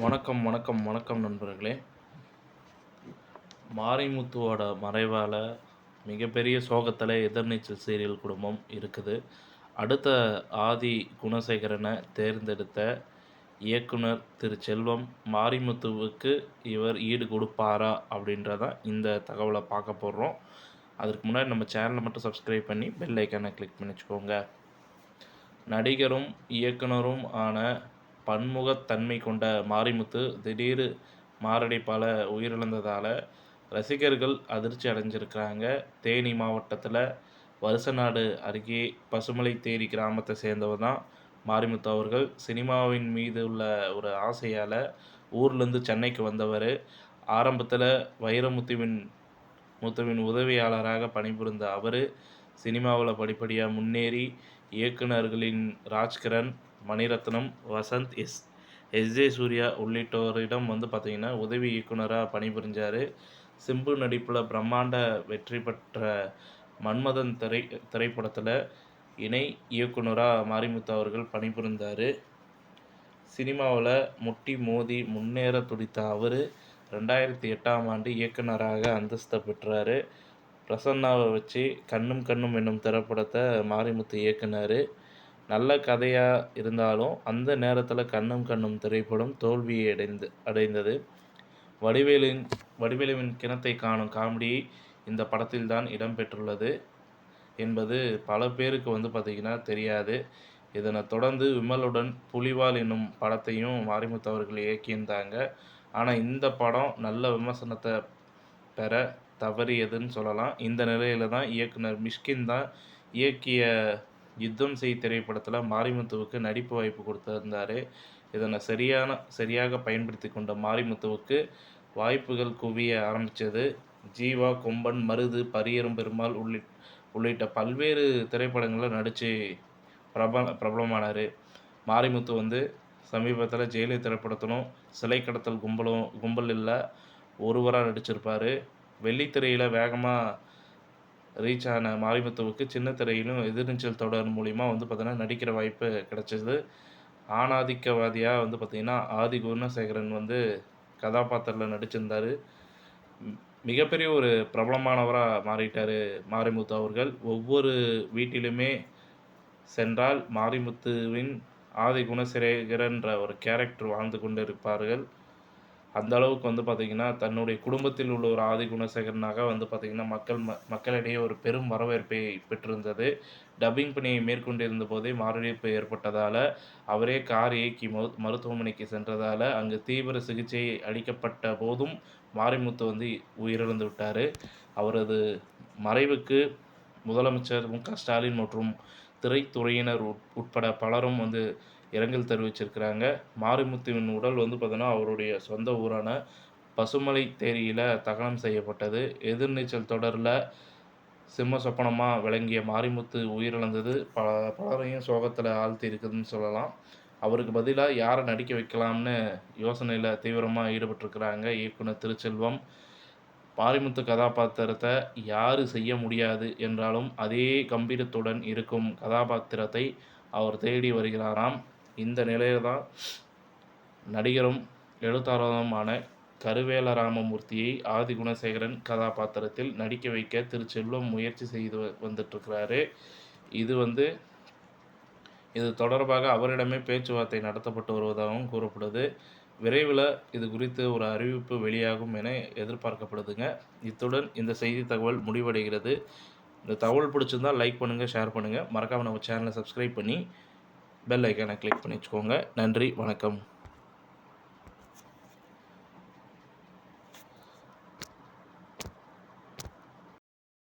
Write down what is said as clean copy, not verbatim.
வணக்கம் வணக்கம் வணக்கம் நண்பர்களே. மாரிமுத்துவோட மறைவால மிகப்பெரிய சோகத்தில எதிர்நீச்சல் சீரியல் குடும்பம் இருக்குது. அடுத்த ஆதி குணசேகரன தேர்ந்தெடுத்த இயக்குனர் திரு செல்வம், மாரிமுத்துவுக்கு இவர் ஈடு கொடுப்பாரா? அப்படின்றதான் இந்த தகவல பார்க்க போறோம். அதற்கு முன்னாடி நம்ம சேனலை மட்டும் சப்ஸ்கிரைப் பண்ணி பெல் ஐக்கானை கிளிக் பண்ணி வச்சுக்கோங்க. நடிகரும் இயக்குனரும் ஆன பன்முகத்தன்மை கொண்ட மாரிமுத்து திடீர் மாரடைப்பால் உயிரிழந்ததால் ரசிகர்கள் அதிர்ச்சி அடைஞ்சிருக்கிறாங்க. தேனி மாவட்டத்தில் வருசநாடு அருகே பசுமலைத்தேரி கிராமத்தை சேர்ந்தவர் தான் மாரிமுத்து அவர்கள். சினிமாவின் மீது உள்ள ஒரு ஆசையால் ஊர்லேருந்து சென்னைக்கு வந்தவர். ஆரம்பத்தில் முத்துவின் உதவியாளராக பணிபுரிந்த அவர் சினிமாவில் படிப்படியாக முன்னேறி இயக்குனர்களின் ராஜ்கிரண், மணிரத்னம், வசந்த், எஸ்.ஜே. சூர்யா உள்ளிட்டோரிடம் பார்த்திங்கன்னா உதவி இயக்குனராக பணிபுரிஞ்சார். சிம்பு நடிப்பில் பிரம்மாண்ட வெற்றி பெற்ற மன்மதன் திரைப்படத்தில் இணை இயக்குனராக மாரிமுத்து அவர்கள் பணிபுரிந்தார். சினிமாவில் முட்டி மோதி முன்னேற துடித்த அவர் 2008ஆம் ஆண்டு இயக்குனராக அந்தஸ்து பெற்றார். பிரசன்னாவை வச்சு கண்ணும் கண்ணும் என்னும் திரைப்படத்தை மாரிமுத்து இயக்குனார். நல்ல கதையாக இருந்தாலும் அந்த நேரத்தில் கண்ணும் கண்ணும் திரைப்படம் தோல்வியை அடைந்தது. வடிவேலுவின் கிணத்தை காணும் காமெடி இந்த படத்தில் தான் இடம்பெற்றுள்ளது என்பது பல பேருக்கு பார்த்திங்கன்னா தெரியாது. இதனைத் தொடர்ந்து விமலுடன் புலிவால் என்னும் படத்தையும் மாரிமுத்து அவர்கள் இயக்கியிருந்தாங்க. ஆனால் இந்த படம் நல்ல விமர்சனத்தை பெற தவறியதுன்னு சொல்லலாம். இந்த நிலையில் தான் இயக்குனர் மிஷ்கின் தான் இயக்கிய யுத்தம் செய் திரைப்படத்தில் மாரிமுத்துவுக்கு நடிப்பு வாய்ப்பு கொடுத்திருந்தார். இதனை சரியாக பயன்படுத்தி கொண்ட மாரிமுத்துவுக்கு வாய்ப்புகள் குவிய ஆரம்பித்தது. ஜீவா, கொம்பன், மருது, பரியரும் பெருமாள் உள்ளிட்ட திரைப்படங்களில் நடித்து பிரபலமானார். மாரிமுத்து சமீபத்தில் ஜெயிலர் திரைப்படத்திலும் சிலை கடத்தல் கும்பலில் ஒருவராக நடிச்சிருப்பார். வெள்ளித்திரையில் வேகமாக ரீச் ஆன மாரிமுத்துவுக்கு சின்ன திரையிலும் எதிர்நீச்சல் தொடர் மூலிமா பார்த்திங்கன்னா நடிக்கிற வாய்ப்பு கிடச்சிது. ஆணாதிக்கவாதியாக பார்த்திங்கன்னா ஆதி குணசேகரன் கதாபாத்திரத்தில் நடிச்சிருந்தார். மிகப்பெரிய ஒரு பிரபலமானவராக மாறிட்டார் மாரிமுத்து அவர்கள். ஒவ்வொரு வீட்டிலுமே சென்றால் மாரிமுத்துவின் ஆதி குணசேகரன்ற ஒரு கேரக்டர் வாழ்ந்து கொண்டு இருப்பார்கள். அந்த அளவுக்கு பார்த்திங்கன்னா தன்னுடைய குடும்பத்தில் உள்ள ஒரு ஆதி குணசேகரனாக பார்த்திங்கன்னா மக்களிடையே ஒரு பெரும் வரவேற்பை பெற்றிருந்தது. டப்பிங் பணியை மேற்கொண்டிருந்த போதே மாரடைப்பு ஏற்பட்டதால் அவரே கார் இயக்கி மருத்துவமனைக்கு சென்றதால் அங்கு தீவிர சிகிச்சை அளிக்கப்பட்ட போதும் மாரிமுத்து உயிரிழந்து விட்டார். அவரது மறைவுக்கு முதலமைச்சர் மு.க. ஸ்டாலின் மற்றும் திரைத்துறையினர் உட்பட பலரும் இரங்கல் தெரிவிச்சிருக்கிறாங்க. மாரிமுத்துவின் உடல் பார்த்தீங்கன்னா அவருடைய சொந்த ஊரான பசுமலைத்தேரியில் தகனம் செய்யப்பட்டது. எதிர்நீச்சல் தொடரில் சிம்ம சொப்பனமாக விளங்கிய மாரிமுத்து உயிரிழந்தது பலரையும் சோகத்தில் ஆழ்த்தி இருக்குதுன்னு சொல்லலாம். அவருக்கு பதிலாக யாரை நடிக்க வைக்கலாம்னு யோசனையில் தீவிரமாக ஈடுபட்டிருக்கிறாங்க இயக்குனர் திருச்செல்வம். மாரிமுத்து கதாபாத்திரத்தை யார் செய்ய முடியாது என்றாலும் அதே கம்பீரத்துடன் இருக்கும் கதாபாத்திரத்தை அவர் தேடி வருகிறாராம். இந்த நிலையில் தான் நடிகரும் எழுத்தாளருமான கருவேல ராமமூர்த்தியை ஆதி குணசேகரன் கதாபாத்திரத்தில் நடிக்க வைக்க திரு செல்வம் முயற்சி செய்து வந்துட்டுருக்கிறாரு. இது தொடர்பாக அவரிடமே பேச்சுவார்த்தை நடத்தப்பட்டு வருவதாகவும் கூறப்படுது. விரைவில் இது குறித்து ஒரு அறிவிப்பு வெளியாகும் என எதிர்பார்க்கப்படுதுங்க. இத்துடன் இந்த செய்தி தகவல் முடிவடைகிறது. இந்த தகவல் பிடிச்சிருந்தால் லைக் பண்ணுங்கள், ஷேர் பண்ணுங்கள். மறக்காமல் நம்ம சேனலை சப்ஸ்கிரைப் பண்ணி பெல் ஐக்கானை கிளிக் பண்ணி வச்சுக்கோங்க. நன்றி, வணக்கம்.